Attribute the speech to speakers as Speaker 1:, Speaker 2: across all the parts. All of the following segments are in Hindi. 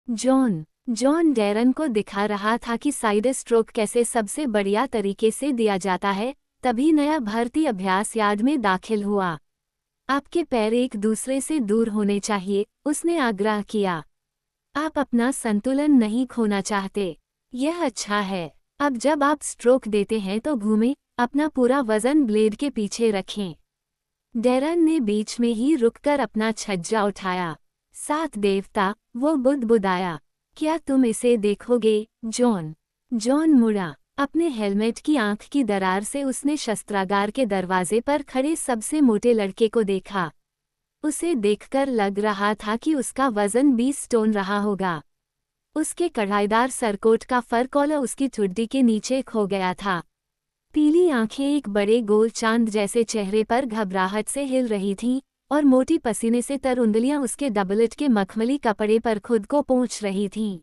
Speaker 1: जॉन जॉन डैरन को दिखा रहा था कि साइड स्ट्रोक कैसे सबसे बढ़िया तरीके से दिया जाता है। तभी नया भर्ती अभ्यास यार्ड में दाखिल हुआ। आपके पैर एक दूसरे से दूर होने चाहिए, उसने आग्रह किया। आप अपना संतुलन नहीं खोना चाहते। यह अच्छा है। अब जब आप स्ट्रोक देते हैं तो घूमें, अपना पूरा वजन ब्लेड के पीछे रखें। डैरन ने बीच में ही रुककर अपना छज्जा उठाया। सात देवता, वो बुदबुदाया। क्या तुम इसे देखोगे, जॉन? जॉन मुड़ा। अपने हेलमेट की आंख की दरार से उसने शस्त्रागार के दरवाजे पर खड़े सबसे मोटे लड़के को देखा। उसे देखकर लग रहा था कि उसका वजन 20 टन रहा होगा। उसके कढ़ाईदार सरकोट का फर कॉलर उसकी ठुड्डी के नीचे खो गया था। पीली आंखें एक बड़े गोल चांद जैसे चेहरे पर घबराहट से हिल रही थीं, और मोटी पसीने से तर उंगलियां उसके डबलेट के मखमली कपड़े पर खुद को पोंछ रही थीं।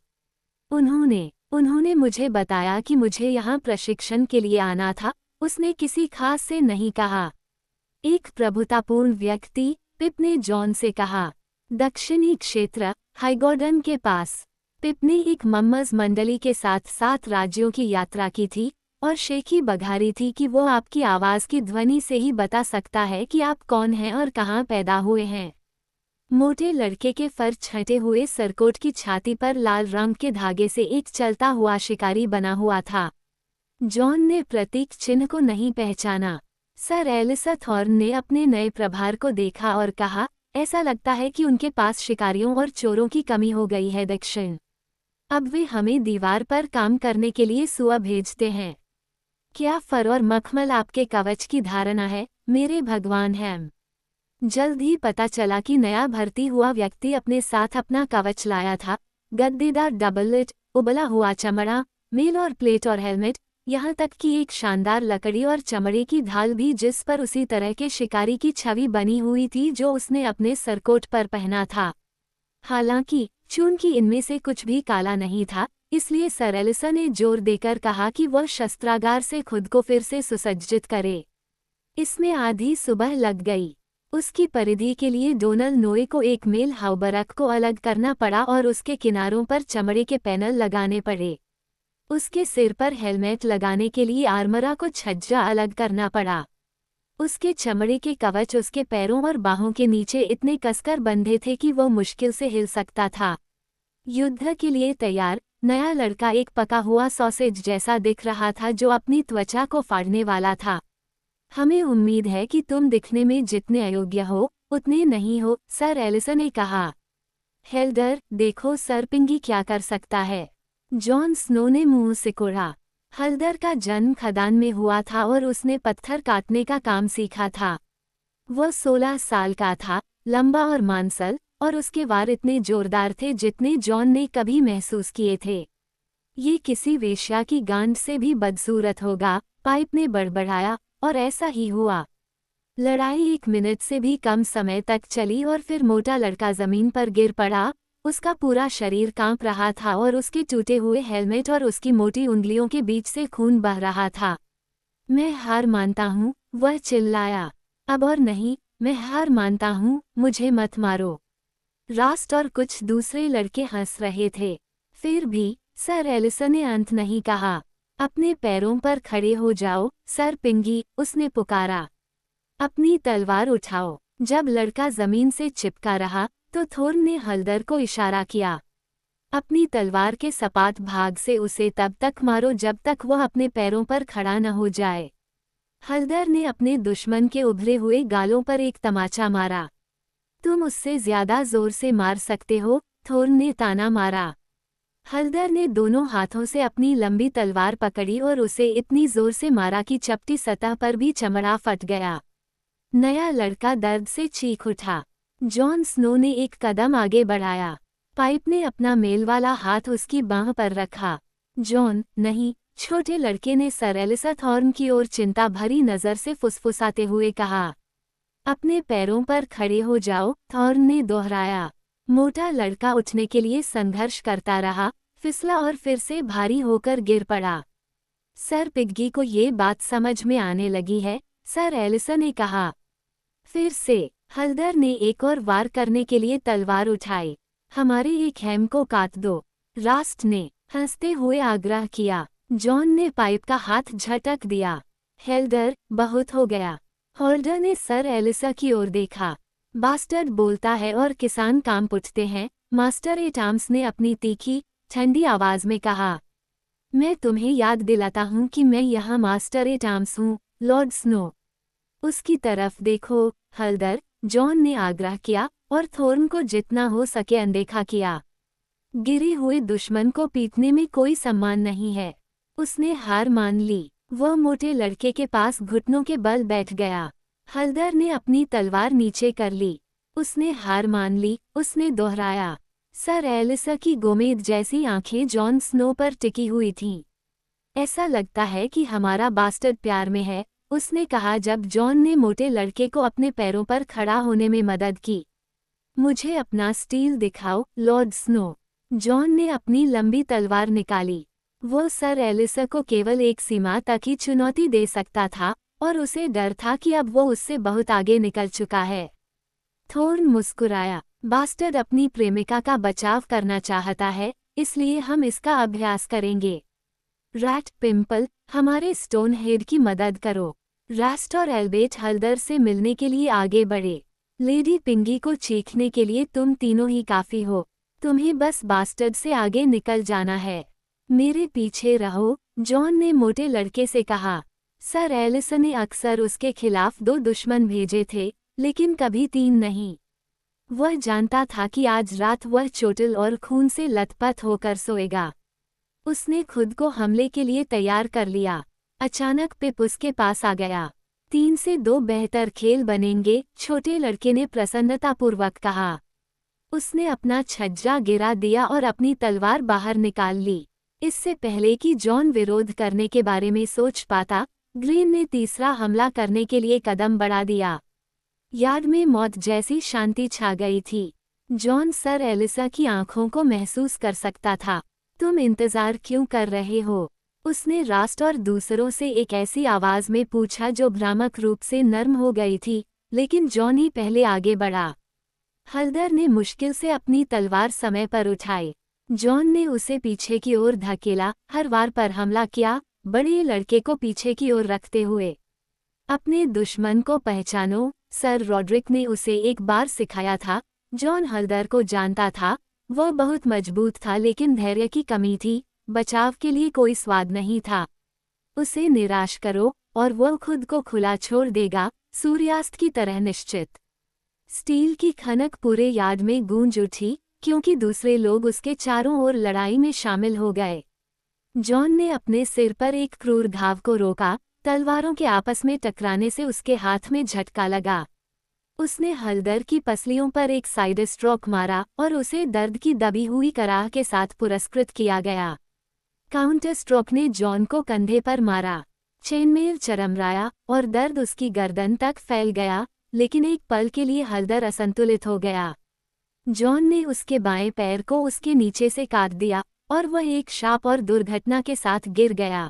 Speaker 1: उन्होंने मुझे बताया कि मुझे यहाँ प्रशिक्षण के लिए आना था, उसने किसी खास से नहीं कहा। एक प्रभुतापूर्ण व्यक्ति, पिप ने जॉन से कहा। दक्षिणी क्षेत्र, हाइगॉर्डन के पास। पिप ने एक मम्मज मंडली के साथ 7 राज्यों की यात्रा की थी, और शेखी बघारी थी कि वो आपकी आवाज़ की ध्वनि से ही बता सकता है कि आप कौन हैं और कहाँ पैदा हुए हैं। मोटे लड़के के फर छंटे हुए सरकोट की छाती पर लाल रंग के धागे से एक चलता हुआ शिकारी बना हुआ था। जॉन ने प्रतीक चिन्ह को नहीं पहचाना। सर एलिसा थॉर्न ने अपने नए प्रभार को देखा और कहा, ऐसा लगता है कि उनके पास शिकारियों और चोरों की कमी हो गई है दक्षिण। अब वे हमें दीवार पर काम करने के लिए सुआ भेजते हैं। क्या फर और मखमल आपके कवच की धारणा है, मेरे भगवान हैम? जल्द ही पता चला कि नया भर्ती हुआ व्यक्ति अपने साथ अपना कवच लाया था। गद्देदार डबलेट, उबला हुआ चमड़ा, मेल और प्लेट और हेलमेट, यहाँ तक कि एक शानदार लकड़ी और चमड़े की ढाल भी जिस पर उसी तरह के शिकारी की छवि बनी हुई थी जो उसने अपने सरकोट पर पहना था। हालांकि चूंकि इनमें से कुछ भी काला नहीं था, इसलिए सर एलिसा ने जोर देकर कहा कि वह शस्त्रागार से खुद को फिर से सुसज्जित करे। इसमें आधी सुबह लग गई। उसकी परिधि के लिए डोनल नोए को एक मेल हाउबरक को अलग करना पड़ा और उसके किनारों पर चमड़े के पैनल लगाने पड़े। उसके सिर पर हेलमेट लगाने के लिए आर्मरा को छज्जा अलग करना पड़ा। उसके चमड़े के कवच उसके पैरों और बाहों के नीचे इतने कसकर बंधे थे कि वो मुश्किल से हिल सकता था। युद्ध के लिए तैयार, नया लड़का एक पका हुआ सॉसेज जैसा दिख रहा था जो अपनी त्वचा को फाड़ने वाला था। हमें उम्मीद है कि तुम दिखने में जितने अयोग्य हो, उतने नहीं हो, सर एलिसा ने कहा। हेल्डर, देखो सर पिंगी क्या कर सकता है। जॉन स्नो ने मुंह सिकोड़ा। हल्दर का जन्म खदान में हुआ था और उसने पत्थर काटने का काम सीखा था। वह 16 साल का था, लंबा और मांसल, और उसके वार इतने जोरदार थे जितने जॉन ने कभी महसूस किए थे। ये किसी वेश्या की गांड से भी बदसूरत होगा, पाइप ने बड़बड़ाया, और ऐसा ही हुआ। लड़ाई 1 मिनट से भी कम समय तक चली और फिर मोटा लड़का जमीन पर गिर पड़ा। उसका पूरा शरीर कांप रहा था और उसके टूटे हुए हेलमेट और उसकी मोटी उंगलियों के बीच से खून बह रहा था। मैं हार मानता हूँ, वह चिल्लाया। अब और नहीं, मैं हार मानता हूँ, मुझे मत मारो। रास्ट और कुछ दूसरे लड़के हंस रहे थे। फिर भी सर एलिसा ने अंत नहीं कहा। अपने पैरों पर खड़े हो जाओ, सर पिंगी, उसने पुकारा। अपनी तलवार उठाओ। जब लड़का जमीन से चिपका रहा, तो थोर्न ने हल्दर को इशारा किया। अपनी तलवार के सपाट भाग से उसे तब तक मारो जब तक वह अपने पैरों पर खड़ा न हो जाए। हल्दर ने अपने दुश्मन के उभरे हुए गालों पर एक तमाचा मारा। तुम उससे ज्यादा जोर से मार सकते हो, थोर्न ने ताना मारा। हल्दर ने दोनों हाथों से अपनी लंबी तलवार पकड़ी और उसे इतनी जोर से मारा कि चपटी सतह पर भी चमड़ा फट गया। नया लड़का दर्द से चीख उठा। जॉन स्नो ने एक कदम आगे बढ़ाया। पाइप ने अपना मेल वाला हाथ उसकी बांह पर रखा। जॉन, नहीं, छोटे लड़के ने सर एलिसा थॉर्न की ओर चिंता भरी नजर से फुसफुसाते हुए कहा। अपने पैरों पर खड़े हो जाओ, थॉर्न ने दोहराया। मोटा लड़का उठने के लिए संघर्ष करता रहा, फिसला और फिर से भारी होकर गिर पड़ा। सर पिग्गी को ये बात समझ में आने लगी है, सर एलिसा ने कहा। फिर से हल्दर ने एक और वार करने के लिए तलवार उठाई। हमारे एक हैम को काट दो, रास्ट ने हंसते हुए आग्रह किया। जॉन ने पाइप का हाथ झटक दिया। हेल्डर, बहुत हो गया। होल्डर ने सर एलिसा की ओर देखा। बास्टर्ड बोलता है और किसान काम पूछते हैं, मास्टर एट आर्म्स ने अपनी तीखी, ठंडी आवाज में कहा। मैं तुम्हें याद दिलाता हूँ कि मैं यहाँ मास्टर एट आर्म्स हूँ, लॉर्ड स्नो। उसकी तरफ देखो, हल्दर, जॉन ने आग्रह किया और थोर्न को जितना हो सके अनदेखा किया। गिरे हुए दुश्मन को पीटने में कोई सम्मान नहीं है। उसने हार मान ली। वह मोटे लड़के के पास घुटनों के बल बैठ गया। हल्दर ने अपनी तलवार नीचे कर ली। उसने हार मान ली, उसने दोहराया। सर एलिसा की गोमेद जैसी आंखें जॉन स्नो पर टिकी हुई थीं। ऐसा लगता है कि हमारा बास्टर्ड प्यार में है, उसने कहा जब जॉन ने मोटे लड़के को अपने पैरों पर खड़ा होने में मदद की। मुझे अपना स्टील दिखाओ, लॉर्ड स्नो। जॉन ने अपनी लंबी तलवार निकाली। वो सर एलिसा को केवल एक सीमा तक ही चुनौती दे सकता था और उसे डर था कि अब वो उससे बहुत आगे निकल चुका है। थोर्न मुस्कुराया। बास्टर्ड अपनी प्रेमिका का बचाव करना चाहता है, इसलिए हम इसका अभ्यास करेंगे। रैट पिंपल, हमारे स्टोन हेड की मदद करो। रास्ट और एल्बेट हल्दर से मिलने के लिए आगे बढ़े। लेडी पिंगी को चीखने के लिए तुम तीनों ही काफी हो। तुम्हें बस बास्टर्ड से आगे निकल जाना है। मेरे पीछे रहो, जॉन ने मोटे लड़के से कहा। सर एलिसा ने अक्सर उसके खिलाफ 2 दुश्मन भेजे थे, लेकिन कभी 3 नहीं। वह जानता था कि आज रात वह चोटिल और खून से लथपथ होकर सोएगा। उसने खुद को हमले के लिए तैयार कर लिया। अचानक पिप उसके पास आ गया। 3 से 2 बेहतर खेल बनेंगे, छोटे लड़के ने प्रसन्नतापूर्वक कहा। उसने अपना छज्जा गिरा दिया और अपनी तलवार बाहर निकाल ली। इससे पहले कि जॉन विरोध करने के बारे में सोच पाता, ग्रीन ने तीसरा हमला करने के लिए कदम बढ़ा दिया। यार्ड में मौत जैसी शांति छा गई थी। जॉन सर एलिसा की आंखों को महसूस कर सकता था। तुम इंतजार क्यों कर रहे हो? उसने रास्ट और दूसरों से एक ऐसी आवाज में पूछा जो भ्रामक रूप से नर्म हो गई थी, लेकिन जॉन ही पहले आगे बढ़ा। हल्दर ने मुश्किल से अपनी तलवार समय पर उठाई। जॉन ने उसे पीछे की ओर धकेला, हर वार पर हमला किया, बड़े लड़के को पीछे की ओर रखते हुए। अपने दुश्मन को पहचानो, सर रॉड्रिक ने उसे एक बार सिखाया था। जॉन हल्दर को जानता था, वह बहुत मजबूत था लेकिन धैर्य की कमी थी, बचाव के लिए कोई स्वाद नहीं था। उसे निराश करो और वह खुद को खुला छोड़ देगा, सूर्यास्त की तरह निश्चित। स्टील की खनक पूरे यार्ड में गूंज उठी, क्योंकि दूसरे लोग उसके चारों ओर लड़ाई में शामिल हो गए। जॉन ने अपने सिर पर एक क्रूर घाव को रोका, तलवारों के आपस में टकराने से उसके हाथ में झटका लगा। उसने हल्दर की पसलियों पर एक साइड स्ट्रोक मारा और उसे दर्द की दबी हुई कराह के साथ पुरस्कृत किया गया। काउंटर स्ट्रोक ने जॉन को कंधे पर मारा। चेनमेल चरमराया और दर्द उसकी गर्दन तक फैल गया, लेकिन एक पल के लिए हल्दर असंतुलित हो गया। जॉन ने उसके बाएं पैर को उसके नीचे से काट दिया और वह एक शाप और दुर्घटना के साथ गिर गया।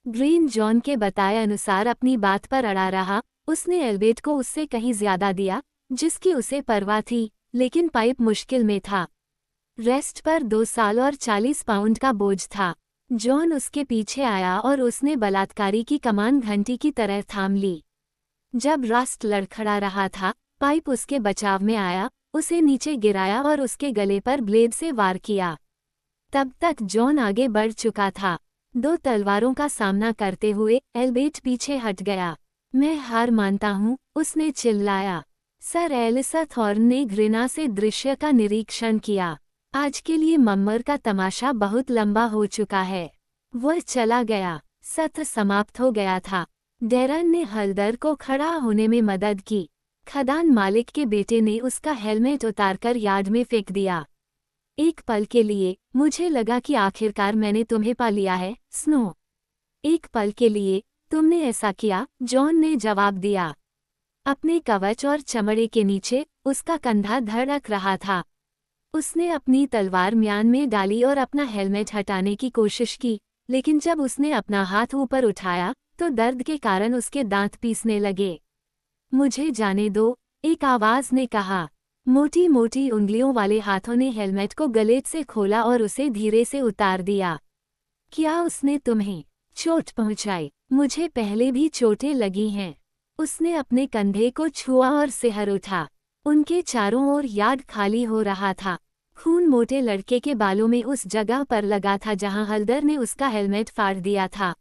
Speaker 1: ग्रीन जॉन के बताए अनुसार अपनी बात पर अड़ा रहा। उसने एल्बेट को उससे कहीं ज्यादा दिया, जिसकी उसे परवाह थी, लेकिन पाइप मुश्किल में था। रेस्ट पर 2 साल और 40 पाउंड का बोझ था। जॉन उसके पीछे आया और उसने बलात्कारी की कमान घंटी की तरह थाम ली। जब रास्ट लड़खड़ा रहा था, पाइप उसके बचाव में आया, उसे नीचे गिराया और उसके गले पर ब्लेड से वार किया। तब तक जॉन आगे बढ़ चुका था। 2 तलवारों का सामना करते हुए एल्बेट पीछे हट गया। मैं हार मानता हूँ, उसने चिल्लाया। सर एलिसा थॉर्न ने घृणा से दृश्य का निरीक्षण किया। आज के लिए मम्मर का तमाशा बहुत लंबा हो चुका है। वह चला गया। सत्र समाप्त हो गया था। डेरन ने हल्दर को खड़ा होने में मदद की। खदान मालिक के बेटे ने उसका हेलमेट उतारकर यार्ड में फेंक दिया। एक पल के लिए मुझे लगा कि आखिरकार मैंने तुम्हें पा लिया है, स्नो। एक पल के लिए तुमने ऐसा किया, जॉन ने जवाब दिया। अपने कवच और चमड़े के नीचे उसका कंधा धड़क रहा था। उसने अपनी तलवार म्यान में डाली और अपना हेलमेट हटाने की कोशिश की, लेकिन जब उसने अपना हाथ ऊपर उठाया तो दर्द के कारण उसके दांत पीसने लगे। मुझे जाने दो, एक आवाज ने कहा। मोटी मोटी उंगलियों वाले हाथों ने हेलमेट को गले से खोला और उसे धीरे से उतार दिया। क्या उसने तुम्हें चोट पहुंचाई? मुझे पहले भी चोटें लगी हैं। उसने अपने कंधे को छुआ और सिहर उठा। उनके चारों ओर यार्ड खाली हो रहा था। खून मोटे लड़के के बालों में उस जगह पर लगा था जहां हल्दर ने उसका हेलमेट फाड़ दिया था।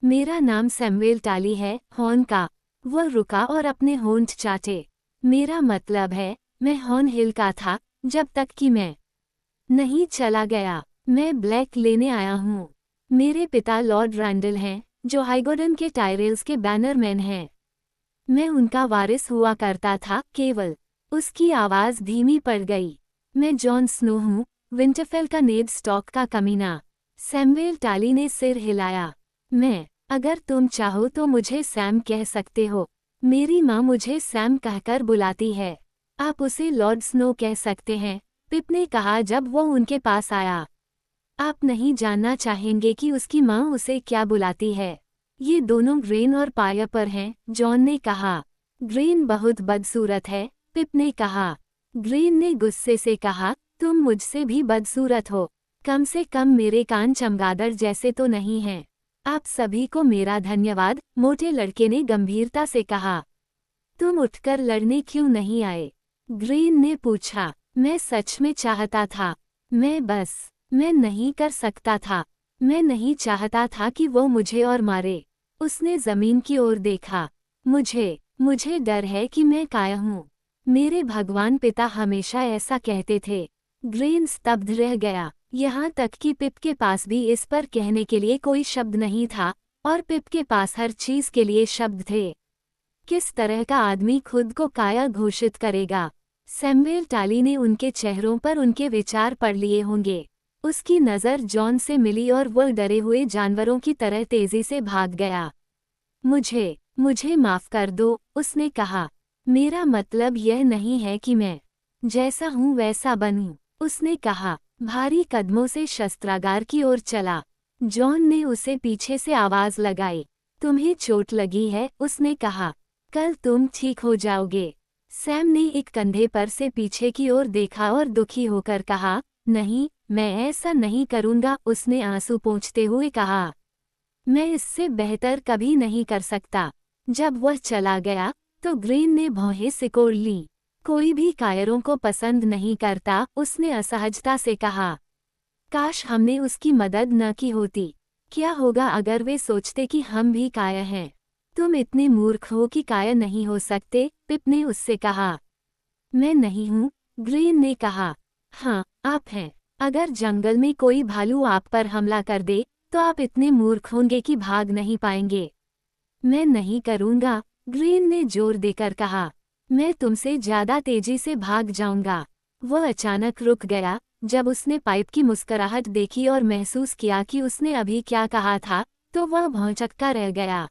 Speaker 1: मेरा नाम सैमुएल टाली है, हॉर्न का। वह रुका और अपने होंठ चाटे। मेरा मतलब है, मैं हॉर्न हिल का था, जब तक कि मैं नहीं चला गया। मैं ब्लैक लेने आया हूँ। मेरे पिता लॉर्ड रैंडल हैं, जो हाइगोडन के टायरेल्स के बैनरमैन हैं। मैं उनका वारिस हुआ करता था, केवल। उसकी आवाज़ धीमी पड़ गई। मैं जॉन स्नो हूँ, विंटरफेल का नेड स्टॉक का कमीना। सैमुएल टाली ने सिर हिलाया। अगर तुम चाहो तो मुझे सैम कह सकते हो। मेरी माँ मुझे सैम कहकर बुलाती है। आप उसे लॉर्ड स्नो कह सकते हैं, पिप ने कहा जब वो उनके पास आया। आप नहीं जानना चाहेंगे कि उसकी माँ उसे क्या बुलाती है। ये दोनों ग्रेन और पायपर हैं, जॉन ने कहा। ग्रेन बहुत बदसूरत है, पिप ने कहा। ग्रेन ने गुस्से से कहा, तुम मुझसे भी बदसूरत हो। कम से कम मेरे कान चमगादड़ जैसे तो नहीं हैं। आप सभी को मेरा धन्यवाद, मोटे लड़के ने गंभीरता से कहा। तुम उठकर लड़ने क्यों नहीं आए? ग्रीन ने पूछा। मैं सच में चाहता था। मैं नहीं कर सकता था। मैं नहीं चाहता था कि वो मुझे और मारे। उसने जमीन की ओर देखा। मुझे डर है कि मैं काया हूँ। मेरे भगवान पिता हमेशा ऐसा कहते थे। ग्रीन स्तब्ध रह गया। यहाँ तक कि पिप के पास भी इस पर कहने के लिए कोई शब्द नहीं था, और पिप के पास हर चीज के लिए शब्द थे। किस तरह का आदमी खुद को काया घोषित करेगा? सैमुएल टाली ने उनके चेहरों पर उनके विचार पढ़ लिए होंगे। उसकी नज़र जॉन से मिली और वह डरे हुए जानवरों की तरह तेजी से भाग गया। मुझे माफ कर दो, उसने कहा। मेरा मतलब यह नहीं है कि मैं जैसा हूँ वैसा बनूं, उसने कहा। भारी कदमों से शस्त्रागार की ओर चला। जॉन ने उसे पीछे से आवाज लगाई। तुम्हें चोट लगी है, उसने कहा। कल तुम ठीक हो जाओगे। सैम ने एक कंधे पर से पीछे की ओर देखा और दुखी होकर कहा, नहीं, मैं ऐसा नहीं करूंगा, उसने आंसू पोंछते हुए कहा। मैं इससे बेहतर कभी नहीं कर सकता। जब वह चला गया, तो ग्रीन ने भौहें सिकोड़ लीं। कोई भी कायरों को पसंद नहीं करता, उसने असहजता से कहा। काश हमने उसकी मदद न की होती। क्या होगा अगर वे सोचते कि हम भी कायर हैं? तुम इतने मूर्ख हो कि कायर नहीं हो सकते, पिप ने उससे कहा। मैं नहीं हूँ, ग्रीन ने कहा। हाँ, आप हैं। अगर जंगल में कोई भालू आप पर हमला कर दे, तो आप इतने मूर्ख होंगे कि भाग नहीं पाएंगे। मैं नहीं करूँगा, ग्रीन ने जोर देकर कहा। मैं तुमसे ज्यादा तेजी से भाग जाऊंगा। वह अचानक रुक गया, जब उसने पाइप की मुस्कुराहट देखी और महसूस किया कि उसने अभी क्या कहा था, तो वह भौंचक्का रह गया।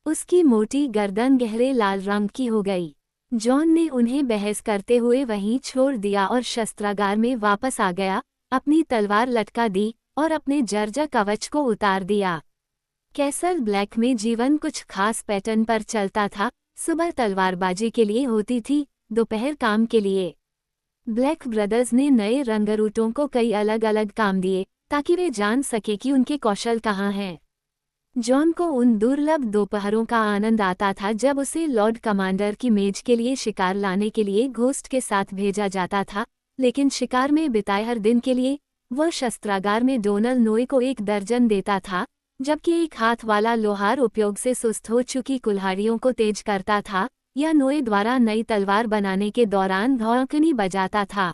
Speaker 1: उसकी मोटी गर्दन गहरे लाल रंग की हो गई। जॉन ने उन्हें बहस करते हुए वहीं छोड़ दिया और शस्त्रागार में वापस आ गया, अपनी तलवार लटका दी और अपने जर्जर कवच को उतार दिया। कैसल ब्लैक में जीवन कुछ खास पैटर्न पर चलता था। सुबह तलवारबाजी के लिए होती थी, दोपहर काम के लिए। ब्लैक ब्रदर्स ने नए रंगरूटों को कई अलग अलग काम दिए, ताकि वे जान सके कि उनके कौशल कहाँ हैं। जॉन को उन दुर्लभ दोपहरों का आनंद आता था जब उसे लॉर्ड कमांडर की मेज के लिए शिकार लाने के लिए घोस्ट के साथ भेजा जाता था, लेकिन शिकार में बिताए हर दिन के लिए वह शस्त्रागार में डोनल नोए को 1 दर्जन देता था, जबकि एक हाथ वाला लोहार उपयोग से सुस्त हो चुकी कुल्हाड़ियों को तेज करता था, या नोए द्वारा नई तलवार बनाने के दौरान भौंकनी बजाता था।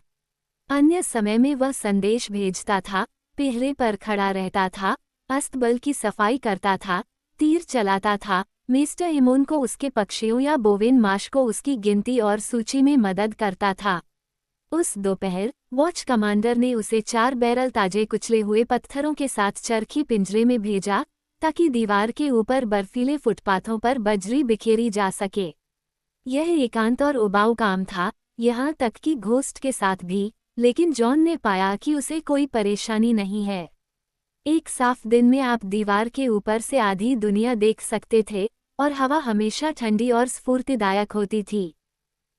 Speaker 1: अन्य समय में वह संदेश भेजता था, पहरे पर खड़ा रहता था, अस्तबल की सफाई करता था, तीर चलाता था, मिस्टर इमोन को उसके पक्षियों या बोवेन माश को उसकी गिनती और सूची में मदद करता था। उस दोपहर वॉच कमांडर ने उसे 4 बैरल ताजे कुचले हुए पत्थरों के साथ चरखी पिंजरे में भेजा, ताकि दीवार के ऊपर बर्फीले फुटपाथों पर बजरी बिखेरी जा सके। यह एकांत और उबाऊ काम था, यहाँ तक कि घोस्ट के साथ भी, लेकिन जॉन ने पाया कि उसे कोई परेशानी नहीं है। एक साफ दिन में आप दीवार के ऊपर से आधी दुनिया देख सकते थे, और हवा हमेशा ठंडी और स्फूर्तिदायक होती थी।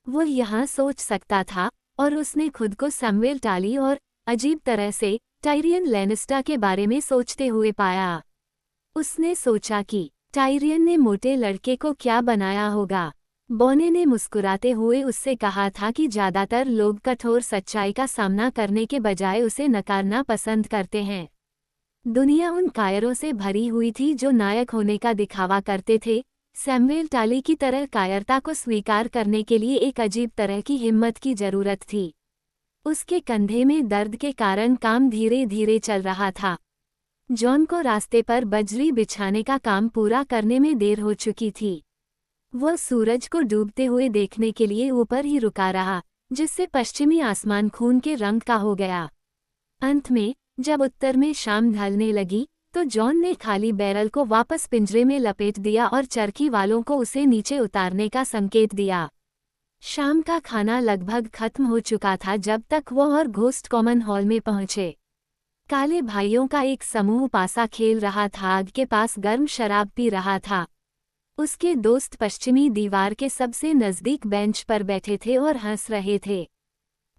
Speaker 1: वो यहाँ सोच सकता था, और उसने खुद को सैमुएल टाली और अजीब तरह से टायरियन लैनिस्टर के बारे में सोचते हुए पाया। उसने सोचा कि टायरियन ने मोटे लड़के को क्या बनाया होगा। बॉने ने मुस्कुराते हुए उससे कहा था कि ज्यादातर लोग कठोर सच्चाई का सामना करने के बजाय उसे नकारना पसंद करते हैं। दुनिया उन कायरों से भरी हुई थी जो नायक होने का दिखावा करते थे। सैमुएल टाली की तरह कायरता को स्वीकार करने के लिए एक अजीब तरह की हिम्मत की जरूरत थी। उसके कंधे में दर्द के कारण काम धीरे धीरे चल रहा था। जॉन को रास्ते पर बजरी बिछाने का काम पूरा करने में देर हो चुकी थी। वह सूरज को डूबते हुए देखने के लिए ऊपर ही रुका रहा, जिससे पश्चिमी आसमान खून के रंग का हो गया। अंत में जब उत्तर में शाम ढलने लगी तो जॉन ने खाली बैरल को वापस पिंजरे में लपेट दिया और चरखी वालों को उसे नीचे उतारने का संकेत दिया। शाम का खाना लगभग खत्म हो चुका था जब तक वह और घोस्ट कॉमन हॉल में पहुंचे। काले भाइयों का एक समूह पासा खेल रहा था, आग के पास गर्म शराब पी रहा था। उसके दोस्त पश्चिमी दीवार के सबसे नजदीक बेंच पर बैठे थे और हंस रहे थे।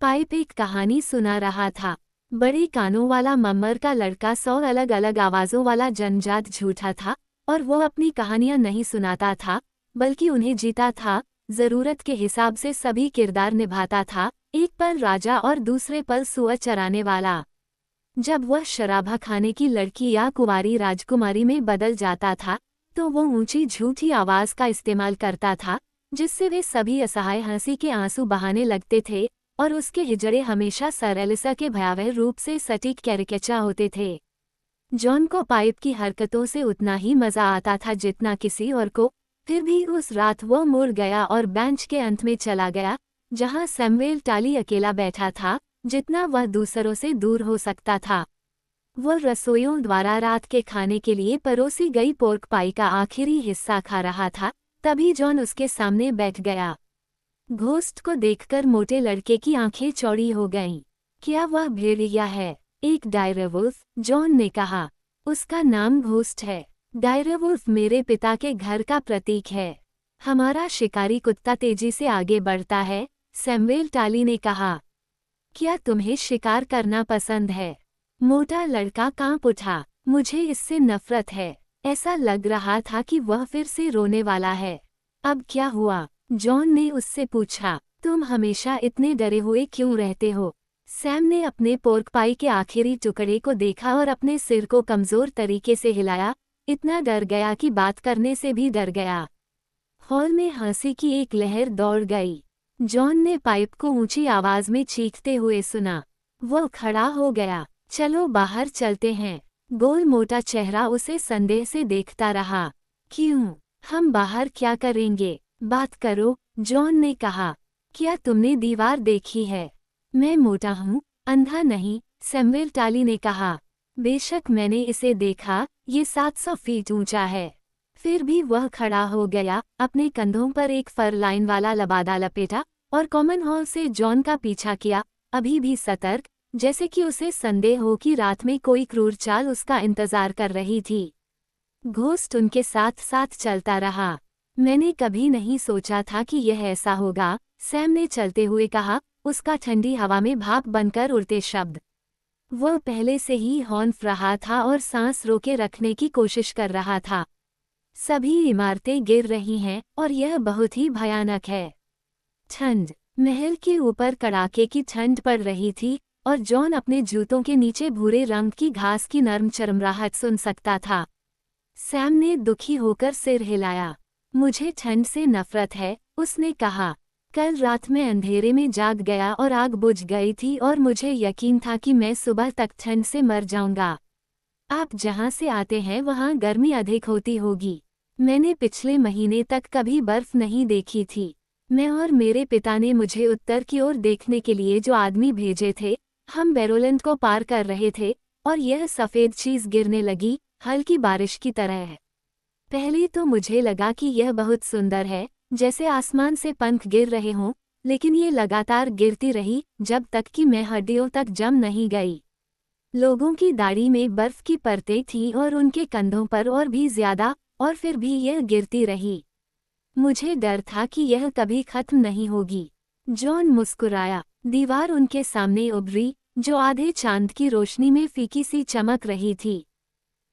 Speaker 1: पाइप एक कहानी सुना रहा था। बड़े कानों वाला मम्मर का लड़का 100 अलग अलग आवाज़ों वाला जनजात झूठा था, और वो अपनी कहानियां नहीं सुनाता था बल्कि उन्हें जीता था। ज़रूरत के हिसाब से सभी किरदार निभाता था, एक पल राजा और दूसरे पल सुअर चराने वाला। जब वह शराबा खाने की लड़की या कुंवारी राजकुमारी में बदल जाता था तो वो ऊंची झूठी आवाज़ का इस्तेमाल करता था, जिससे वे सभी असहाय हंसी के आंसू बहाने लगते थे, और उसके हिजड़े हमेशा सर एलिसा के भयावह रूप से सटीक कैरिकेचर होते थे। जॉन को पाइप की हरकतों से उतना ही मज़ा आता था जितना किसी और को। फिर भी उस रात वो मुड़ गया और बेंच के अंत में चला गया, जहां सैमुएल टाली अकेला बैठा था, जितना वह दूसरों से दूर हो सकता था। वह रसोइयों द्वारा रात के खाने के लिए परोसी गई पोर्क पाई का आखिरी हिस्सा खा रहा था, तभी जॉन उसके सामने बैठ गया। घोस्ट को देखकर मोटे लड़के की आंखें चौड़ी हो गईं। क्या वह भेड़िया है? एक डायरवुल्फ, जॉन ने कहा। उसका नाम घोस्ट है। डायरवुल्फ मेरे पिता के घर का प्रतीक है। हमारा शिकारी कुत्ता तेजी से आगे बढ़ता है, सैमुएल टाली ने कहा। क्या तुम्हें शिकार करना पसंद है? मोटा लड़का कांप उठा। मुझे इससे नफरत है। ऐसा लग रहा था कि वह फिर से रोने वाला है। अब क्या हुआ? जॉन ने उससे पूछा। तुम हमेशा इतने डरे हुए क्यों रहते हो? सैम ने अपने पोर्क पाई के आखिरी टुकड़े को देखा और अपने सिर को कमजोर तरीके से हिलाया, इतना डर गया कि बात करने से भी डर गया। हॉल में हंसी की एक लहर दौड़ गई। जॉन ने पाइप को ऊंची आवाज में चीखते हुए सुना। वो खड़ा हो गया। चलो बाहर चलते हैं। गोल मोटा चेहरा उसे संदेह से देखता रहा। क्यों? हम बाहर क्या करेंगे? बात करो, जॉन ने कहा। क्या तुमने दीवार देखी है? मैं मोटा हूँ, अंधा नहीं, सैमुएल टाली ने कहा। बेशक मैंने इसे देखा, ये 700 फीट ऊंचा है। फिर भी वह खड़ा हो गया, अपने कंधों पर एक फर लाइन वाला लबादा लपेटा और कॉमन हॉल से जॉन का पीछा किया, अभी भी सतर्क, जैसे कि उसे संदेह हो कि रात में कोई क्रूर चाल उसका इंतजार कर रही थी। घोस्ट उनके साथ साथ चलता रहा। मैंने कभी नहीं सोचा था कि यह ऐसा होगा, सैम ने चलते हुए कहा, उसका ठंडी हवा में भाप बनकर उड़ते शब्द। वह पहले से ही हौंफ रहा था और सांस रोके रखने की कोशिश कर रहा था। सभी इमारतें गिर रही हैं और यह बहुत ही भयानक है। ठंड। महल के ऊपर कड़ाके की ठंड पड़ रही थी और जॉन अपने जूतों के नीचे भूरे रंग की घास की नरम चरमराहट सुन सकता था। सैम ने दुखी होकर सिर हिलाया। मुझे ठंड से नफरत है, उसने कहा। कल रात में अंधेरे में जाग गया और आग बुझ गई थी और मुझे यकीन था कि मैं सुबह तक ठंड से मर जाऊंगा। आप जहां से आते हैं वहां गर्मी अधिक होती होगी। मैंने पिछले महीने तक कभी बर्फ नहीं देखी थी। मैं और मेरे पिता ने मुझे उत्तर की ओर देखने के लिए जो आदमी भेजे थे, हम बेरोलैंड को पार कर रहे थे और यह सफ़ेद चीज़ गिरने लगी, हल्की बारिश की तरह। पहले तो मुझे लगा कि यह बहुत सुंदर है, जैसे आसमान से पंख गिर रहे हों, लेकिन ये लगातार गिरती रही जब तक कि मैं हड्डियों तक जम नहीं गई। लोगों की दाढ़ी में बर्फ की परतें थीं और उनके कंधों पर और भी ज्यादा, और फिर भी यह गिरती रही। मुझे डर था कि यह कभी खत्म नहीं होगी। जॉन मुस्कुराया। दीवार उनके सामने उभरी, जो आधे चांद की रोशनी में फीकी सी चमक रही थी।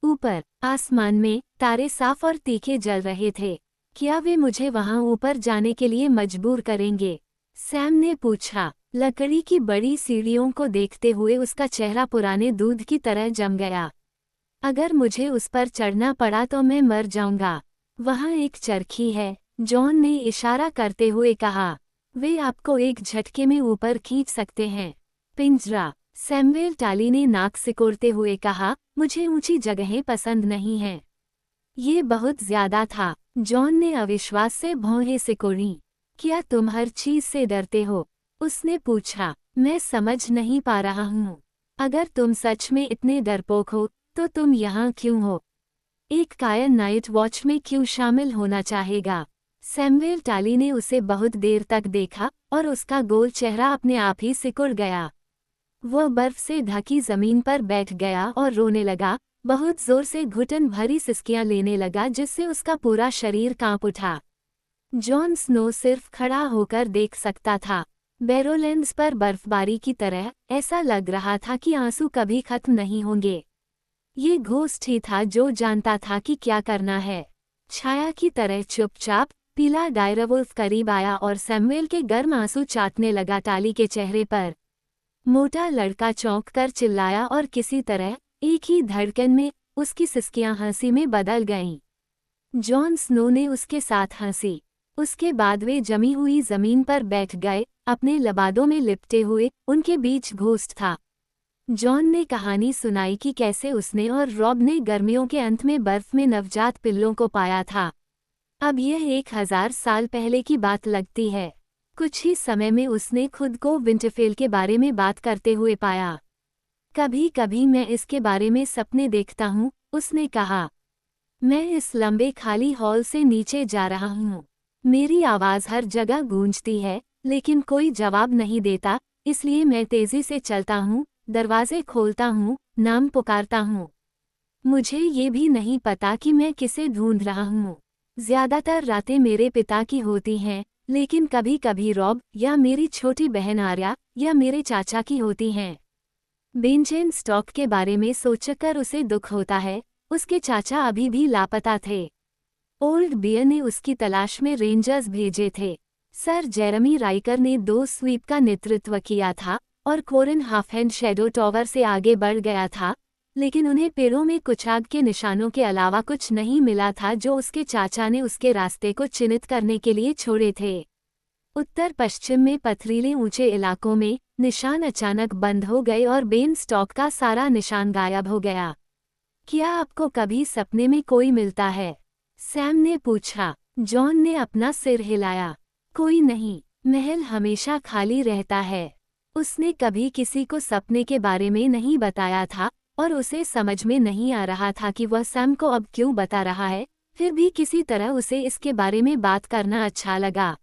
Speaker 1: ऊपर आसमान में तारे साफ और तीखे जल रहे थे। क्या वे मुझे वहां ऊपर जाने के लिए मजबूर करेंगे? सैम ने पूछा। लकड़ी की बड़ी सीढ़ियों को देखते हुए उसका चेहरा पुराने दूध की तरह जम गया। अगर मुझे उस पर चढ़ना पड़ा तो मैं मर जाऊंगा। वहां एक चरखी है, जॉन ने इशारा करते हुए कहा। वे आपको एक झटके में ऊपर खींच सकते हैं। पिंजरा, सैमुएल टाली ने नाक सिकोड़ते हुए कहा, मुझे ऊंची जगहें पसंद नहीं हैं। ये बहुत ज्यादा था। जॉन ने अविश्वास से भौहें सिकोड़ी। क्या तुम हर चीज से डरते हो? उसने पूछा। मैं समझ नहीं पा रहा हूँ। अगर तुम सच में इतने डरपोक हो, तो तुम यहाँ क्यों हो? एक कायर नाइट वॉच में क्यों शामिल होना चाहेगा? सैमुएल टाली ने उसे बहुत देर तक देखा और उसका गोल चेहरा अपने आप ही सिकुड़ गया। वह बर्फ से ढकी जमीन पर बैठ गया और रोने लगा, बहुत जोर से घुटन भरी सिसकियां लेने लगा जिससे उसका पूरा शरीर कांप उठा। जॉन स्नो सिर्फ खड़ा होकर देख सकता था। बैरोलैंड्स पर बर्फबारी की तरह ऐसा लग रहा था कि आंसू कभी खत्म नहीं होंगे। ये घोस्ट ही था जो जानता था कि क्या करना है। छाया की तरह चुपचाप पीला डायरवुल्फ करीब आया और सैमुएल के गर्म आंसू चाटने लगा टाली के चेहरे पर। मोटा लड़का चौंक कर चिल्लाया और किसी तरह एक ही धड़कन में उसकी सिसकियां हंसी में बदल गईं। जॉन स्नो ने उसके साथ हंसी। उसके बाद वे जमी हुई जमीन पर बैठ गए, अपने लबादों में लिपटे हुए। उनके बीच घोस्ट था। जॉन ने कहानी सुनाई कि कैसे उसने और रॉब ने गर्मियों के अंत में बर्फ में नवजात पिल्लों को पाया था। अब यह 1000 साल पहले की बात लगती है। कुछ ही समय में उसने खुद को विंटरफेल के बारे में बात करते हुए पाया। कभी कभी मैं इसके बारे में सपने देखता हूँ, उसने कहा। मैं इस लंबे खाली हॉल से नीचे जा रहा हूँ। मेरी आवाज़ हर जगह गूंजती है, लेकिन कोई जवाब नहीं देता, इसलिए मैं तेजी से चलता हूँ, दरवाजे खोलता हूँ, नाम पुकारता हूँ। मुझे ये भी नहीं पता कि मैं किसे ढूंढ रहा हूँ। ज्यादातर रातें मेरे पिता की होती हैं, लेकिन कभी कभी रॉब या मेरी छोटी बहन आर्या या मेरे चाचा की होती हैं। बेंचेन स्टॉक के बारे में सोचकर उसे दुख होता है, उसके चाचा अभी भी लापता थे। ओल्ड बियर ने उसकी तलाश में रेंजर्स भेजे थे। सर जेरेमी राइकर ने 2 स्वीप का नेतृत्व किया था और कोरिन हाफहैंड शैडो टॉवर से आगे बढ़ गया था, लेकिन उन्हें पेड़ों में कुछ आग के निशानों के अलावा कुछ नहीं मिला था जो उसके चाचा ने उसके रास्ते को चिन्हित करने के लिए छोड़े थे। उत्तर पश्चिम में पथरीले ऊंचे इलाकों में निशान अचानक बंद हो गए और बेन स्टॉक का सारा निशान गायब हो गया। क्या आपको कभी सपने में कोई मिलता है? सैम ने पूछा। जॉन ने अपना सिर हिलाया। कोई नहीं, महल हमेशा खाली रहता है। उसने कभी किसी को सपने के बारे में नहीं बताया था और उसे समझ में नहीं आ रहा था कि वह सैम को अब क्यों बता रहा है, फिर भी किसी तरह उसे इसके बारे में बात करना अच्छा लगा।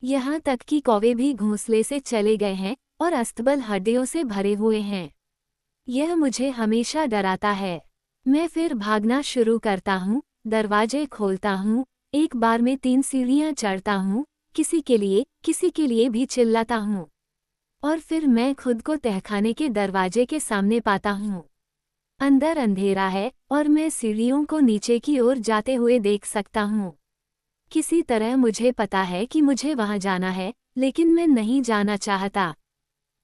Speaker 1: यहाँ तक कि कौवे भी घोंसले से चले गए हैं और अस्तबल हड्डियों से भरे हुए हैं। यह मुझे हमेशा डराता है। मैं फिर भागना शुरू करता हूँ, दरवाजे खोलता हूँ, एक बार में 3 सीढ़ियाँ चढ़ता हूँ, किसी के लिए भी चिल्लाता हूँ, और फिर मैं खुद को तहखाने के दरवाजे के सामने पाता हूँ। अंदर अंधेरा है और मैं सीढ़ियों को नीचे की ओर जाते हुए देख सकता हूँ। किसी तरह मुझे पता है कि मुझे वहां जाना है, लेकिन मैं नहीं जाना चाहता।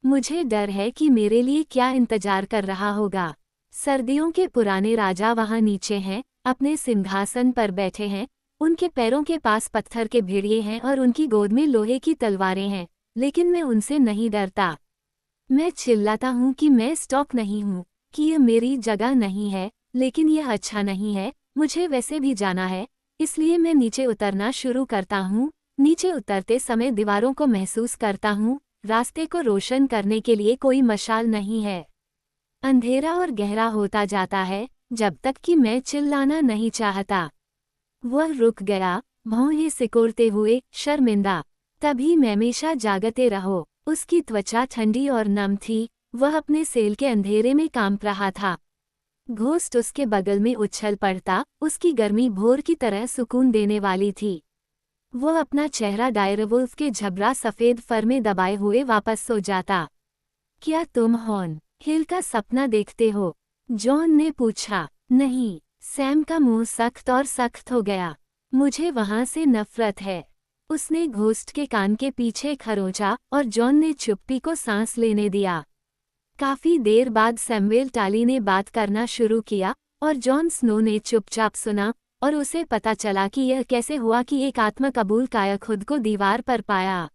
Speaker 1: मुझे डर है कि मेरे लिए क्या इंतजार कर रहा होगा। सर्दियों के पुराने राजा वहां नीचे हैं, अपने सिंहासन पर बैठे हैं, उनके पैरों के पास पत्थर के भेड़िए हैं और उनकी गोद में लोहे की तलवारें हैं, लेकिन मैं उनसे नहीं डरता। मैं चिल्लाता हूँ कि मैं स्टॉक नहीं हूँ, कि यह मेरी जगह नहीं है, लेकिन यह अच्छा नहीं है, मुझे वैसे भी जाना है, इसलिए मैं नीचे उतरना शुरू करता हूँ। नीचे उतरते समय दीवारों को महसूस करता हूँ, रास्ते को रोशन करने के लिए कोई मशाल नहीं है। अंधेरा और गहरा होता जाता है, जब तक कि मैं चिल्लाना नहीं चाहता। वह रुक गया, भौहें सिकोड़ते हुए, शर्मिंदा। तभी मैं हमेशा जागते रहो। उसकी त्वचा ठंडी और नम थी, वह अपने सेल के अंधेरे में कांप रहा था। घोस्ट उसके बगल में उछल पड़ता, उसकी गर्मी भोर की तरह सुकून देने वाली थी। वो अपना चेहरा डायरवुल्फ के झबरा सफेद फर में दबाए हुए वापस सो जाता। क्या तुम हॉर्न हिल का सपना देखते हो? जॉन ने पूछा। नहीं। सैम का मुंह सख्त और सख्त हो गया। मुझे वहां से नफरत है। उसने घोस्ट के कान के पीछे खरोंचा और जॉन ने चुप्पी को सांस लेने दिया। काफी देर बाद सैमुएल टाली ने बात करना शुरू किया और जॉन स्नो ने चुपचाप सुना, और उसे पता चला कि यह कैसे हुआ कि एक आत्मकबूल काया खुद को दीवार पर पाया।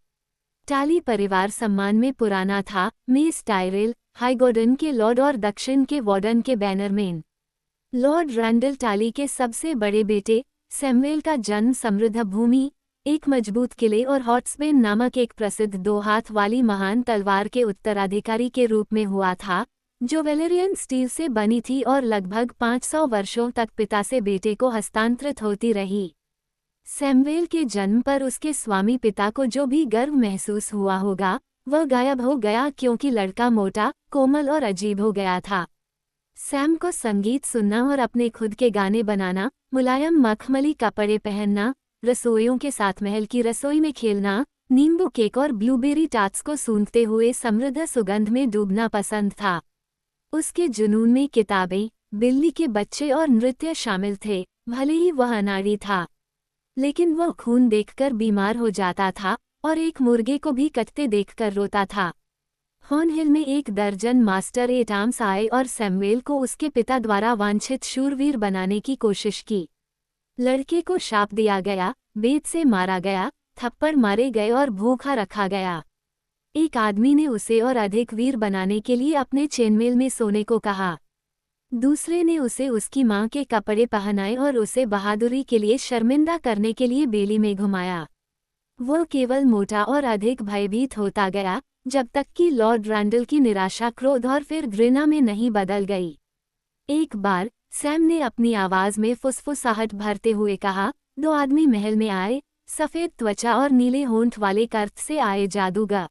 Speaker 1: टाली परिवार सम्मान में पुराना था, मेस टायरेल, हाइगोडन के लॉर्ड और दक्षिण के वार्डन के बैनरमैन। लॉर्ड रैंडल टाली के सबसे बड़े बेटे सैमुएल का जन्म समृद्ध भूमि, एक मजबूत किले और हॉट्सबेन नामक एक प्रसिद्ध 2 हाथ वाली महान तलवार के उत्तराधिकारी के रूप में हुआ था, जो वेलेरियन स्टील से बनी थी और लगभग 500 वर्षों तक पिता से बेटे को हस्तांतरित होती रही। सैमुएल के जन्म पर उसके स्वामी पिता को जो भी गर्व महसूस हुआ होगा, वह गायब हो गया क्योंकि लड़का मोटा, कोमल और अजीब हो गया था। सैम को संगीत सुनना और अपने खुद के गाने बनाना, मुलायम मखमली कपड़े पहनना, रसोइयों के साथ महल की रसोई में खेलना, नींबू केक और ब्लूबेरी टार्ट्स को सूंघते हुए समृद्ध सुगंध में डूबना पसंद था। उसके जुनून में किताबें, बिल्ली के बच्चे और नृत्य शामिल थे। भले ही वह अनाड़ी था, लेकिन वह खून देखकर बीमार हो जाता था और एक मुर्गे को भी कटते देखकर रोता था। हॉर्नहिल में 1 दर्जन मास्टर एट आर्म्स आए और सैमुएल को उसके पिता द्वारा वांछित शूरवीर बनाने की कोशिश की। लड़के को शाप दिया गया, बेत से मारा गया, थप्पड़ मारे गए और भूखा रखा गया। एक आदमी ने उसे और अधिक वीर बनाने के लिए अपने चेनमेल में सोने को कहा। दूसरे ने उसे उसकी मां के कपड़े पहनाए और उसे बहादुरी के लिए शर्मिंदा करने के लिए बेली में घुमाया। वह केवल मोटा और अधिक भयभीत होता गया, जब तक कि लॉर्ड रैंडल की निराशा क्रोध और फिर घृणा में नहीं बदल गई। एक बार सैम ने अपनी आवाज में फुसफुसाहट भरते हुए कहा, 2 आदमी महल में आए, सफेद त्वचा और नीले होंठ वाले कर्त से आए जादूगर।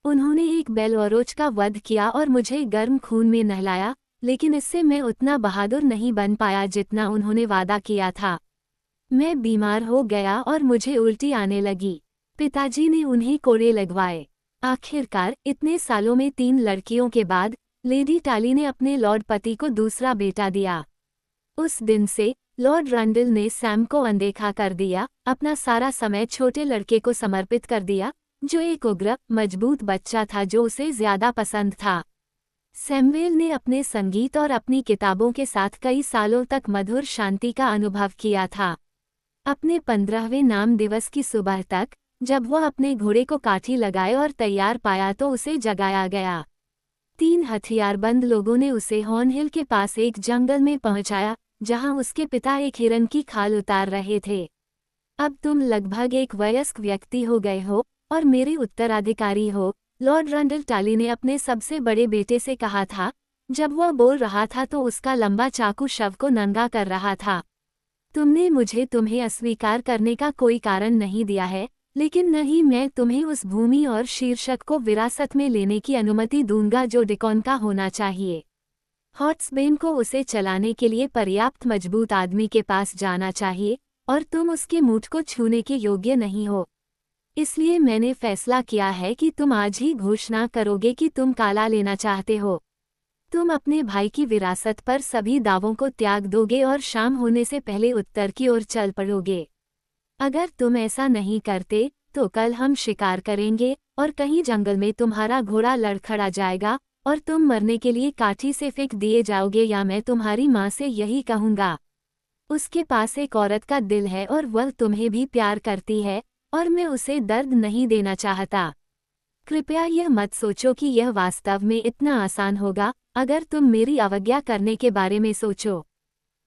Speaker 1: उन्होंने एक बेलौरोच का वध किया और मुझे गर्म खून में नहलाया, लेकिन इससे मैं उतना बहादुर नहीं बन पाया जितना उन्होंने वादा किया था। मैं बीमार हो गया और मुझे उल्टी आने लगी। पिताजी ने उन्हें कोड़े लगवाए। आखिरकार इतने सालों में 3 लड़कियों के बाद लेडी टाली ने अपने लॉर्ड पति को दूसरा बेटा दिया। उस दिन से लॉर्ड रैंडल ने सैम को अनदेखा कर दिया, अपना सारा समय छोटे लड़के को समर्पित कर दिया, जो एक उग्र, मजबूत बच्चा था जो उसे ज्यादा पसंद था। सैमुएल ने अपने संगीत और अपनी किताबों के साथ कई सालों तक मधुर शांति का अनुभव किया था। अपने 15वें नाम दिवस की सुबह तक, जब वह अपने घोड़े को काठी लगाए और तैयार पाया तो उसे जगाया गया। 3 हथियारबंद लोगों ने उसे हॉर्नहिल के पास एक जंगल में पहुंचाया, जहां उसके पिता एक हिरन की खाल उतार रहे थे। अब तुम लगभग एक वयस्क व्यक्ति हो गए हो और मेरे उत्तराधिकारी हो, लॉर्ड रैंडल टाली ने अपने सबसे बड़े बेटे से कहा था। जब वह बोल रहा था तो उसका लंबा चाकू शव को नंगा कर रहा था। तुमने मुझे तुम्हें अस्वीकार करने का कोई कारण नहीं दिया है, लेकिन नहीं, मैं तुम्हें उस भूमि और शीर्षक को विरासत में लेने की अनुमति दूंगा जो डिकॉन का होना चाहिए। हॉट्सबेन को उसे चलाने के लिए पर्याप्त मजबूत आदमी के पास जाना चाहिए, और तुम उसके मूठ को छूने के योग्य नहीं हो। इसलिए मैंने फैसला किया है कि तुम आज ही घोषणा करोगे कि तुम काला लेना चाहते हो। तुम अपने भाई की विरासत पर सभी दावों को त्याग दोगे और शाम होने से पहले उत्तर की ओर चल पड़ोगे। अगर तुम ऐसा नहीं करते तो कल हम शिकार करेंगे और कहीं जंगल में तुम्हारा घोड़ा लड़खड़ा जाएगा और तुम मरने के लिए काठी से फेंक दिए जाओगे, या मैं तुम्हारी माँ से यही कहूँगा। उसके पास एक औरत का दिल है और वह तुम्हें भी प्यार करती है, और मैं उसे दर्द नहीं देना चाहता। कृपया यह मत सोचो कि यह वास्तव में इतना आसान होगा। अगर तुम मेरी अवज्ञा करने के बारे में सोचो,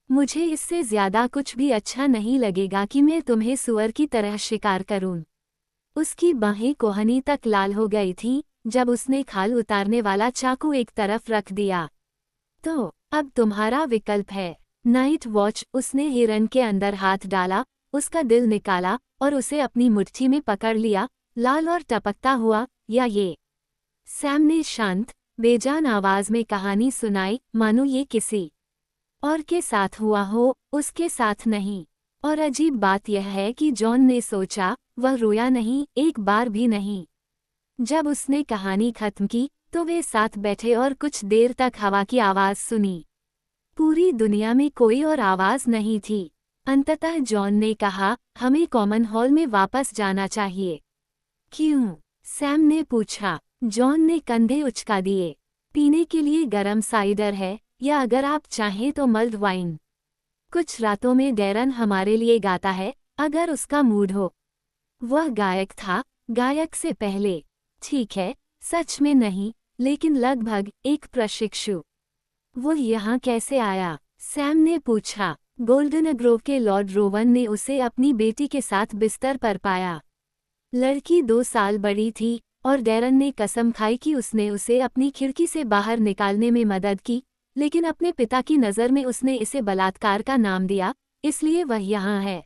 Speaker 1: मुझे इससे ज्यादा कुछ भी अच्छा नहीं लगेगा कि मैं तुम्हें सुअर की तरह शिकार करूं। उसकी बाहें कोहनी तक लाल हो गई थीं जब उसने खाल उतारने वाला चाकू एक तरफ रख दिया। तो अब तुम्हारा विकल्प है, नाइट वॉच। उसने हिरन के अंदर हाथ डाला, उसका दिल निकाला और उसे अपनी मुट्ठी में पकड़ लिया, लाल और टपकता हुआ, या ये। सैम ने शांत, बेजान आवाज में कहानी सुनाई, मानो ये किसी और के साथ हुआ हो, उसके साथ नहीं। और अजीब बात यह है कि जॉन ने सोचा, वह रोया नहीं, एक बार भी नहीं। जब उसने कहानी खत्म की तो वे साथ बैठे और कुछ देर तक हवा की आवाज़ सुनी। पूरी दुनिया में कोई और आवाज़ नहीं थी। अंततः जॉन ने कहा, हमें कॉमन हॉल में वापस जाना चाहिए। क्यों? सैम ने पूछा। जॉन ने कंधे उचका दिए। पीने के लिए गरम साइडर है, या अगर आप चाहें तो मल्ड वाइन। कुछ रातों में डैरन हमारे लिए गाता है, अगर उसका मूड हो। वह गायक था, गायक से पहले। ठीक है, सच में नहीं, लेकिन लगभग एक प्रशिक्षु। वो यहाँ कैसे आया? सैम ने पूछा। गोल्डन ग्रोव के लॉर्ड रोवन ने उसे अपनी बेटी के साथ बिस्तर पर पाया। लड़की 2 साल बड़ी थी, और डैरन ने कसम खाई कि उसने उसे अपनी खिड़की से बाहर निकालने में मदद की, लेकिन अपने पिता की नज़र में उसने इसे बलात्कार का नाम दिया, इसलिए वह यहाँ है।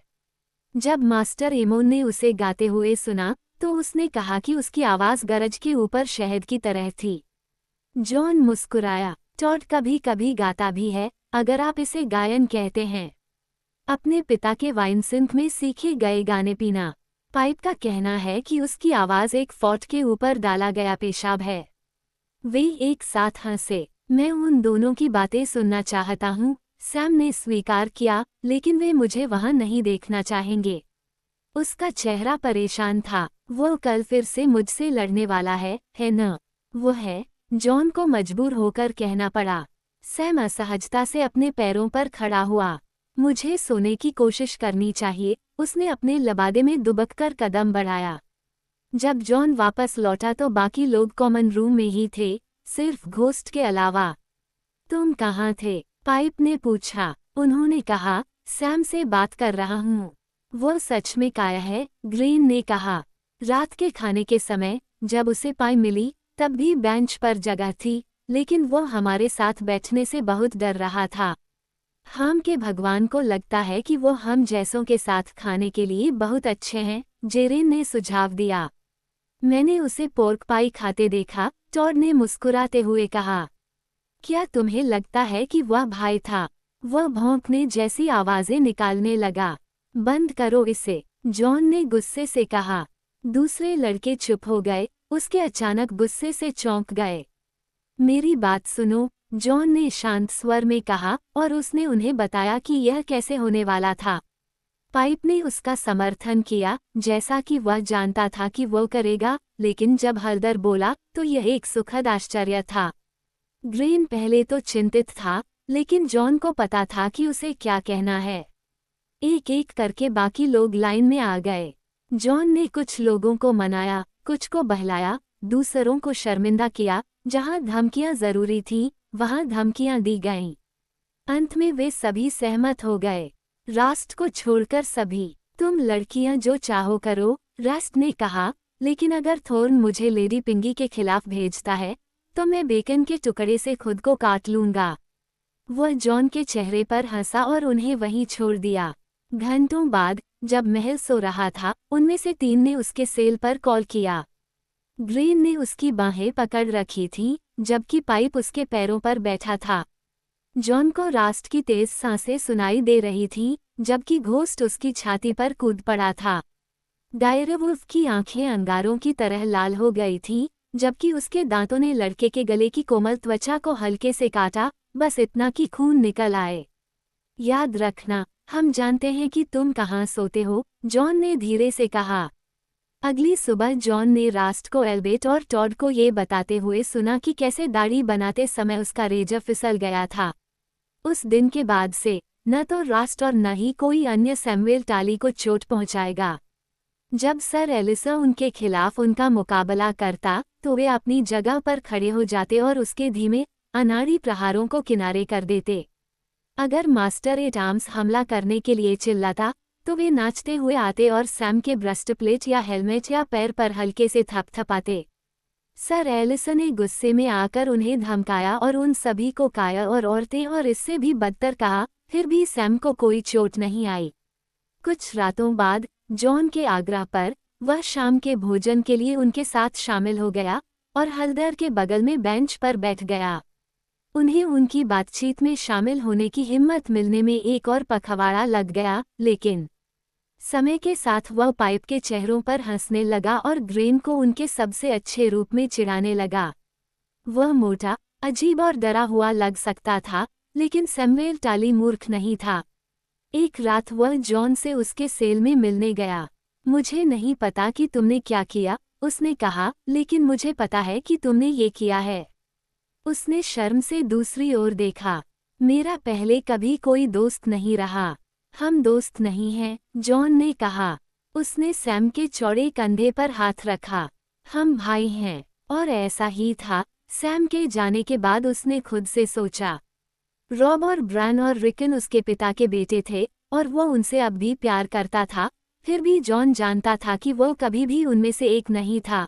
Speaker 1: जब मास्टर एमोन ने उसे गाते हुए सुना, तो उसने कहा कि उसकी आवाज़ गरज के ऊपर शहद की तरह थी। जॉन मुस्कुराया। टॉड कभी कभी गाता भी है, अगर आप इसे गायन कहते हैं। अपने पिता के वाइनसिंथ में सीखे गए गाने पीना। पाइप का कहना है कि उसकी आवाज़ एक फॉट के ऊपर डाला गया पेशाब है। वे एक साथ हंसे। मैं उन दोनों की बातें सुनना चाहता हूँ, सैम ने स्वीकार किया, लेकिन वे मुझे वहाँ नहीं देखना चाहेंगे। उसका चेहरा परेशान था। वो कल फिर से मुझसे लड़ने वाला है न? वो है, जॉन को मजबूर होकर कहना पड़ा। सैम असहजता से अपने पैरों पर खड़ा हुआ। मुझे सोने की कोशिश करनी चाहिए, उसने अपने लबादे में दुबककर कदम बढ़ाया। जब जॉन वापस लौटा तो बाकी लोग कॉमन रूम में ही थे, सिर्फ घोस्ट के अलावा। तुम कहाँ थे? पाइप ने पूछा। उन्होंने कहा, सैम से बात कर रहा हूँ। वो सच में काया है, ग्रीन ने कहा। रात के खाने के समय, जब उसे पाई मिली, तब भी बेंच पर जगह थी, लेकिन वो हमारे साथ बैठने से बहुत डर रहा था। हम के भगवान को लगता है कि वो हम जैसों के साथ खाने के लिए बहुत अच्छे हैं, जेरेन ने सुझाव दिया। मैंने उसे पोर्क पाई खाते देखा, टॉड ने मुस्कुराते हुए कहा। क्या तुम्हें लगता है कि वह भाई था? वह भौंकने जैसी आवाजें निकालने लगा। बंद करो इसे, जॉन ने गुस्से से कहा। दूसरे लड़के चुप हो गए, उसके अचानक गुस्से से चौंक गए। मेरी बात सुनो, जॉन ने शांत स्वर में कहा, और उसने उन्हें बताया कि यह कैसे होने वाला था। पाइप ने उसका समर्थन किया, जैसा कि वह जानता था कि वो करेगा, लेकिन जब हल्दर बोला तो यह एक सुखद आश्चर्य था। ग्रीन पहले तो चिंतित था, लेकिन जॉन को पता था कि उसे क्या कहना है। एक एक करके बाकी लोग लाइन में आ गए। जॉन ने कुछ लोगों को मनाया, कुछ को बहलाया, दूसरों को शर्मिंदा किया। जहां धमकियां जरूरी थीं, वहां धमकियां दी गईं। अंत में वे सभी सहमत हो गए, रास्ट को छोड़कर सभी। तुम लड़कियां जो चाहो करो, रास्ट ने कहा, लेकिन अगर थोर्न मुझे लेडी पिंगी के खिलाफ भेजता है, तो मैं बेकन के टुकड़े से खुद को काट लूंगा। वह जॉन के चेहरे पर हंसा और उन्हें वहीं छोड़ दिया। घंटों बाद, जब महल सो रहा था, उनमें से 3 ने उसके सेल पर कॉल किया। ग्रीन ने उसकी बाहें पकड़ रखी थीं, जबकि पाइप उसके पैरों पर बैठा था। जॉन को रास्ट की तेज सांसें सुनाई दे रही थीं, जबकि घोस्ट उसकी छाती पर कूद पड़ा था। डायरवुल्फ की आंखें अंगारों की तरह लाल हो गई थीं, जबकि उसके दांतों ने लड़के के गले की कोमल त्वचा को हल्के से काटा, बस इतना कि खून निकल आए। याद रखना, हम जानते हैं कि तुम कहाँ सोते हो, जॉन ने धीरे से कहा। अगली सुबह जॉन ने रास्ट को एल्बेट और टॉड को ये बताते हुए सुना कि कैसे दाढ़ी बनाते समय उसका रेजर फिसल गया था। उस दिन के बाद से, न तो रास्ट और न ही कोई अन्य सैमुएल टाली को चोट पहुंचाएगा। जब सर एलिसा उनके खिलाफ उनका मुकाबला करता, तो वे अपनी जगह पर खड़े हो जाते और उसके धीमे, अनाड़ी प्रहारों को किनारे कर देते। अगर मास्टर एट आर्म्स हमला करने के लिए चिल्लाता, तो वे नाचते हुए आते और सैम के ब्रेस्टप्लेट या हेलमेट या पैर पर हल्के से थपथपाते। सर एलिसा ने गुस्से में आकर उन्हें धमकाया और उन सभी को काया और औरतें और इससे भी बदतर कहा, फिर भी सैम को कोई चोट नहीं आई। कुछ रातों बाद, जॉन के आग्रह पर, वह शाम के भोजन के लिए उनके साथ शामिल हो गया, और हल्दर के बगल में बेंच पर बैठ गया। उन्हें उनकी बातचीत में शामिल होने की हिम्मत मिलने में एक और पखवाड़ा लग गया, लेकिन समय के साथ वह पाइप के चेहरों पर हंसने लगा और ग्रेन को उनके सबसे अच्छे रूप में चिढ़ाने लगा। वह मोटा, अजीब और डरा हुआ लग सकता था, लेकिन सैमुएल टाली मूर्ख नहीं था। एक रात वह जॉन से उसके सेल में मिलने गया। मुझे नहीं पता कि तुमने क्या किया, उसने कहा, लेकिन मुझे पता है कि तुमने ये किया है। उसने शर्म से दूसरी ओर देखा। मेरा पहले कभी कोई दोस्त नहीं रहा। हम दोस्त नहीं हैं, जॉन ने कहा। उसने सैम के चौड़े कंधे पर हाथ रखा। हम भाई हैं। और ऐसा ही था। सैम के जाने के बाद उसने खुद से सोचा। रॉब और ब्रान और रिकन उसके पिता के बेटे थे, और वो उनसे अब भी प्यार करता था, फिर भी जॉन जानता था कि वो कभी भी उनमें से एक नहीं था।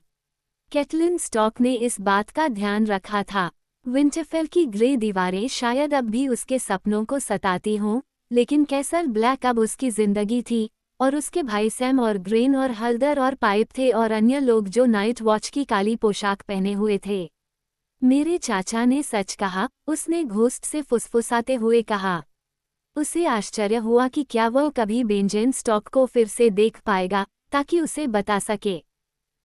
Speaker 1: कैटलिन स्टॉक ने इस बात का ध्यान रखा था। विंटरफेल की ग्रे दीवारें शायद अब भी उसके सपनों को सताती हों, लेकिन कैसल ब्लैक अब उसकी जिंदगी थी, और उसके भाई सैम और ग्रेन और हल्दर और पाइप थे और अन्य लोग जो नाइट वॉच की काली पोशाक पहने हुए थे। मेरे चाचा ने सच कहा, उसने घोस्ट से फुसफुसाते हुए कहा। उसे आश्चर्य हुआ कि क्या वह कभी बेंजेन स्टॉक को फिर से देख पाएगा, ताकि उसे बता सके।